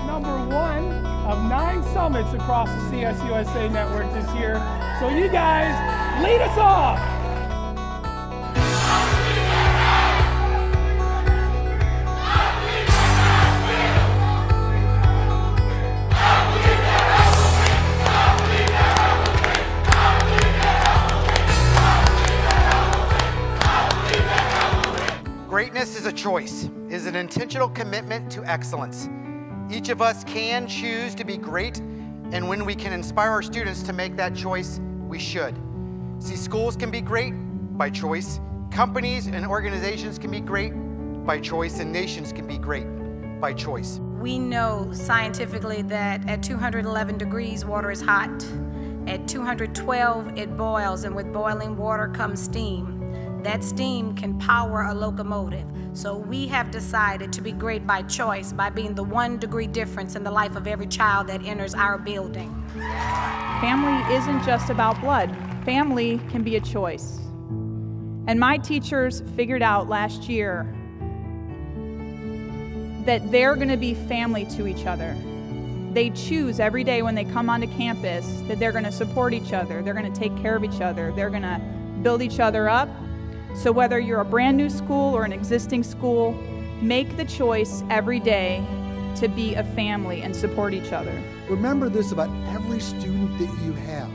#1 of 9 summits across the CSUSA network this year. So you guys, lead us off. Greatness is a choice, is an intentional commitment to excellence. Each of us can choose to be great, and when we can inspire our students to make that choice, we should. See, schools can be great by choice, companies and organizations can be great by choice, and nations can be great by choice. We know scientifically that at 211 degrees, water is hot. At 212, it boils, and with boiling water comes steam. That steam can power a locomotive. So we have decided to be great by choice, by being the 1 degree difference in the life of every child that enters our building. Family isn't just about blood. Family can be a choice. And my teachers figured out last year that they're going to be family to each other. They choose every day when they come onto campus that they're going to support each other, they're going to take care of each other, they're going to build each other up. So whether you're a brand new school or an existing school, make the choice every day to be a family and support each other. Remember this about every student that you have.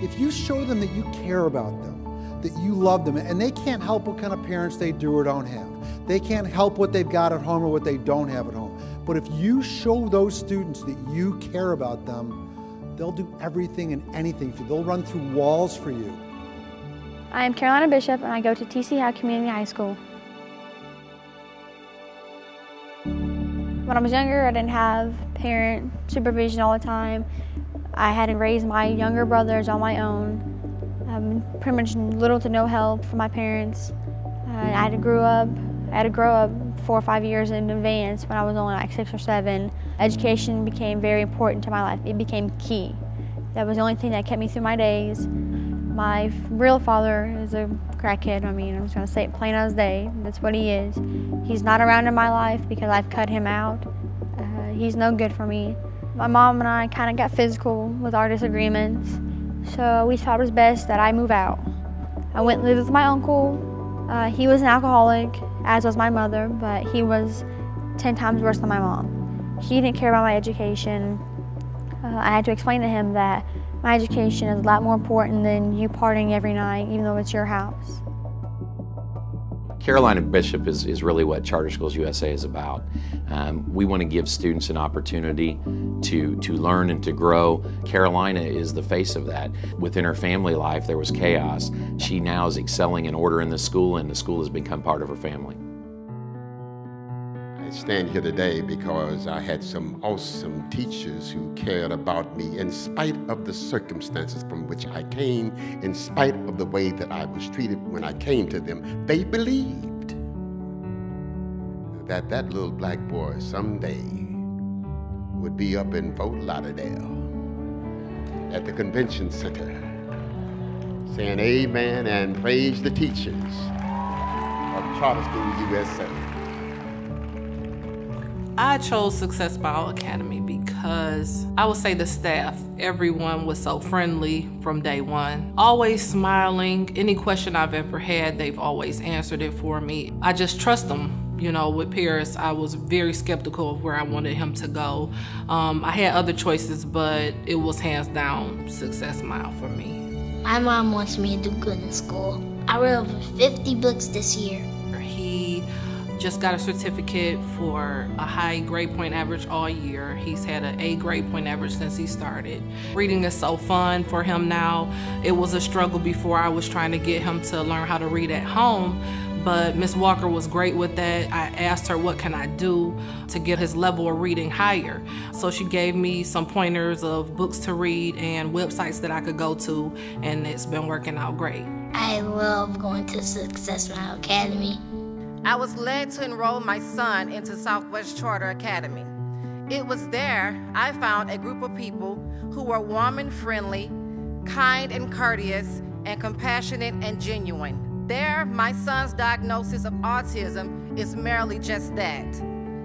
If you show them that you care about them, that you love them, and they can't help what kind of parents they do or don't have. They can't help what they've got at home or what they don't have at home. But if you show those students that you care about them, they'll do everything and anything for you. They'll run through walls for you. I am Carolina Bishop, and I go to TC High Community High School. When I was younger, I didn't have parent supervision all the time. I had to raise my younger brothers on my own. Pretty much little to no help from my parents. I had to grow up 4 or 5 years in advance when I was only like 6 or 7. Education became very important to my life. It became key. That was the only thing that kept me through my days. My real father is a crackhead. I mean, I'm just gonna say it plain as day. That's what he is. He's not around in my life because I've cut him out. He's no good for me. My mom and I kind of got physical with our disagreements, so we thought it was best that I move out. I went and lived with my uncle. He was an alcoholic, as was my mother, but he was 10 times worse than my mom. He didn't care about my education. I had to explain to him that my education is a lot more important than you partying every night, even though it's your house. Carolina Bishop is really what Charter Schools USA is about. We want to give students an opportunity to learn and to grow. Carolina is the face of that. Within her family life, there was chaos. She now is excelling in order in the school, and the school has become part of her family. I stand here today because I had some awesome teachers who cared about me in spite of the circumstances from which I came, in spite of the way that I was treated when I came to them. They believed that that little black boy someday would be up in Fort Lauderdale at the convention center saying amen and praise the teachers of Charter Schools USA. I chose Success Bio Academy because I would say the staff, everyone was so friendly from day one. Always smiling. Any question I've ever had, they've always answered it for me. I just trust them. You know, with Paris, I was very skeptical of where I wanted him to go. I had other choices, but it was hands down Success Mile for me. My mom wants me to do good in school. I read over 50 books this year. He just got a certificate for a high grade point average all year. He's had an A grade point average since he started. Reading is so fun for him now. It was a struggle before. I was trying to get him to learn how to read at home, but Miss Walker was great with that. I asked her what can I do to get his level of reading higher. So she gave me some pointers of books to read and websites that I could go to, and it's been working out great. I love going to Success Mile Academy. I was led to enroll my son into Southwest Charter Academy. It was there I found a group of people who were warm and friendly, kind and courteous, and compassionate and genuine. There, my son's diagnosis of autism is merely just that.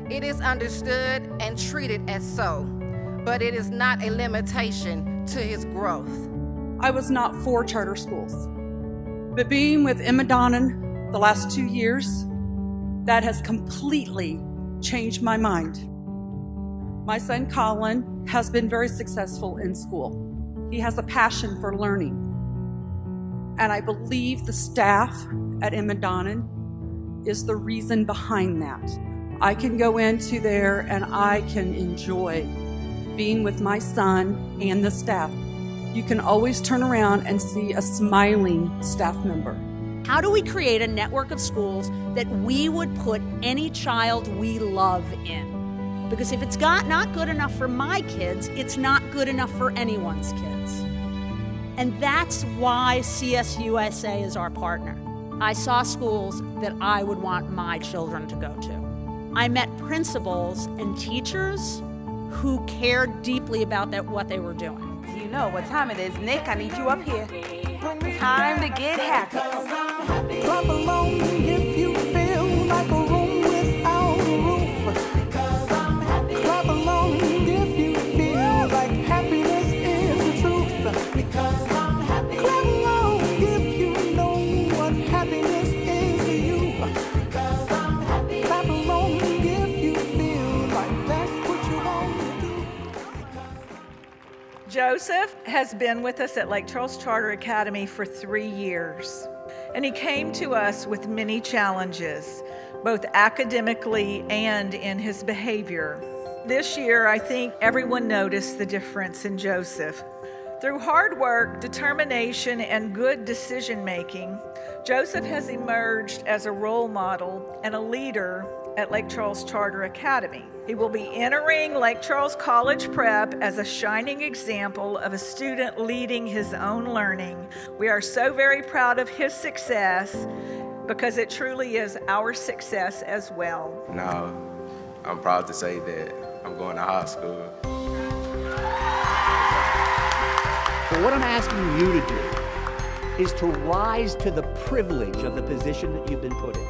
It is understood and treated as so, but it is not a limitation to his growth. I was not for charter schools, but being with Emma Donnan the last 2 years, that has completely changed my mind. My son Colin has been very successful in school. He has a passion for learning. And I believe the staff at Emma Donnan is the reason behind that. I can go into there and I can enjoy being with my son and the staff. You can always turn around and see a smiling staff member. How do we create a network of schools that we would put any child we love in? Because if it's not good enough for my kids, it's not good enough for anyone's kids. And that's why CSUSA is our partner. I saw schools that I would want my children to go to. I met principals and teachers who cared deeply about what they were doing. You know what time it is. Nick, I need you up here. Time to get happy. Clap along if you feel like a room without a roof. Clap along if you feel like happiness is the truth. Clap along if you know what happiness is to you. Clap along if you feel like that's what you want to do. Joseph has been with us at Lake Charles Charter Academy for 3 years, and he came to us with many challenges, both academically and in his behavior. This year, I think everyone noticed the difference in Joseph. Through hard work, determination, and good decision-making, Joseph has emerged as a role model and a leader at Lake Charles Charter Academy. He will be entering Lake Charles College Prep as a shining example of a student leading his own learning. We are so very proud of his success because it truly is our success as well. Now, I'm proud to say that I'm going to high school. But what I'm asking you to do is to rise to the privilege of the position that you've been put in.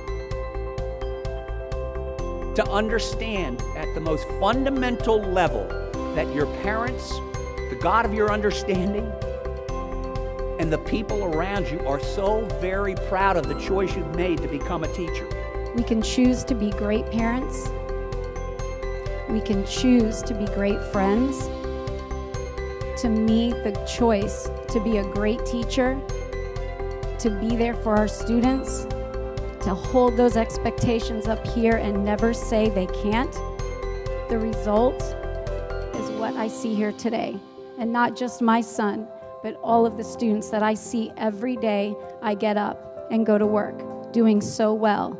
To understand at the most fundamental level that your parents, the God of your understanding, and the people around you are so very proud of the choice you've made to become a teacher. We can choose to be great parents. We can choose to be great friends. To me, the choice to be a great teacher, to be there for our students, to hold those expectations up here and never say they can't, the result is what I see here today. And not just my son, but all of the students that I see every day I get up and go to work, doing so well,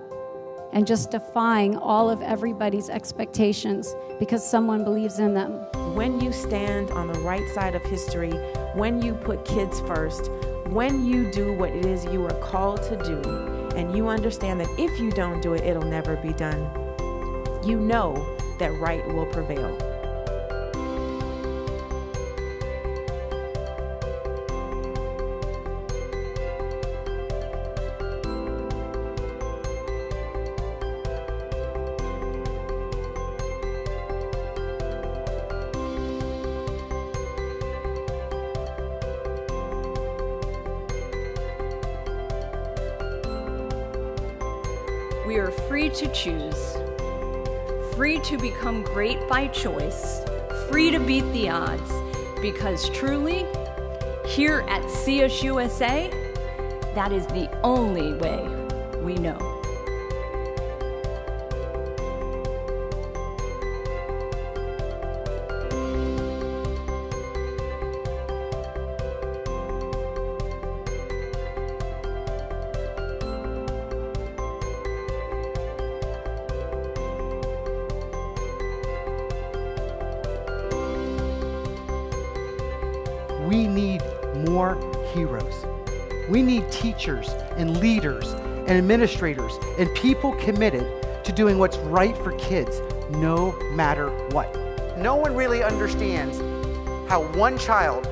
and just defying all of everybody's expectations because someone believes in them. When you stand on the right side of history, when you put kids first, when you do what it is you are called to do, and you understand that if you don't do it, it'll never be done, you know that right will prevail. We are free to choose, free to become great by choice, free to beat the odds, because truly, here at CSUSA, that is the only way we know. We need more heroes. We need teachers and leaders and administrators and people committed to doing what's right for kids, no matter what. No one really understands how one child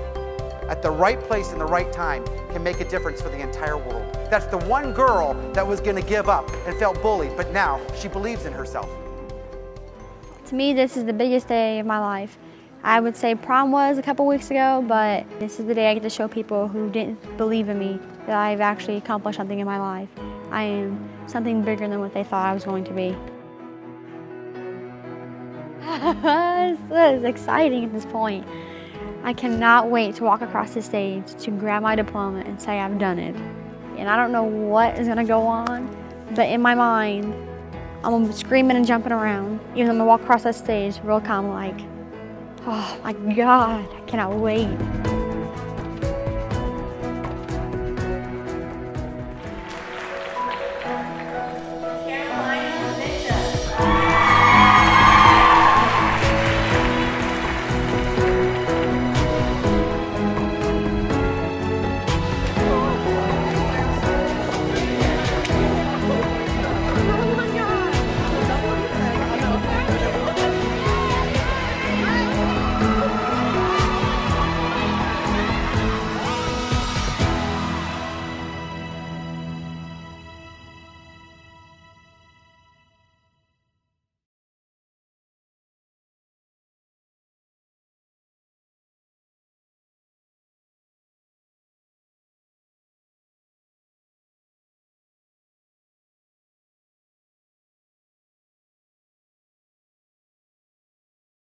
at the right place in the right time can make a difference for the entire world. That's the one girl that was going to give up and felt bullied, but now she believes in herself. To me, this is the biggest day of my life. I would say prom was a couple weeks ago, but this is the day I get to show people who didn't believe in me that I've actually accomplished something in my life. I am something bigger than what they thought I was going to be. This is exciting at this point. I cannot wait to walk across the stage to grab my diploma and say I've done it. And I don't know what is gonna go on, but in my mind, I'm gonna be screaming and jumping around. Even though I'm gonna walk across that stage real calm like, oh my God, I cannot wait.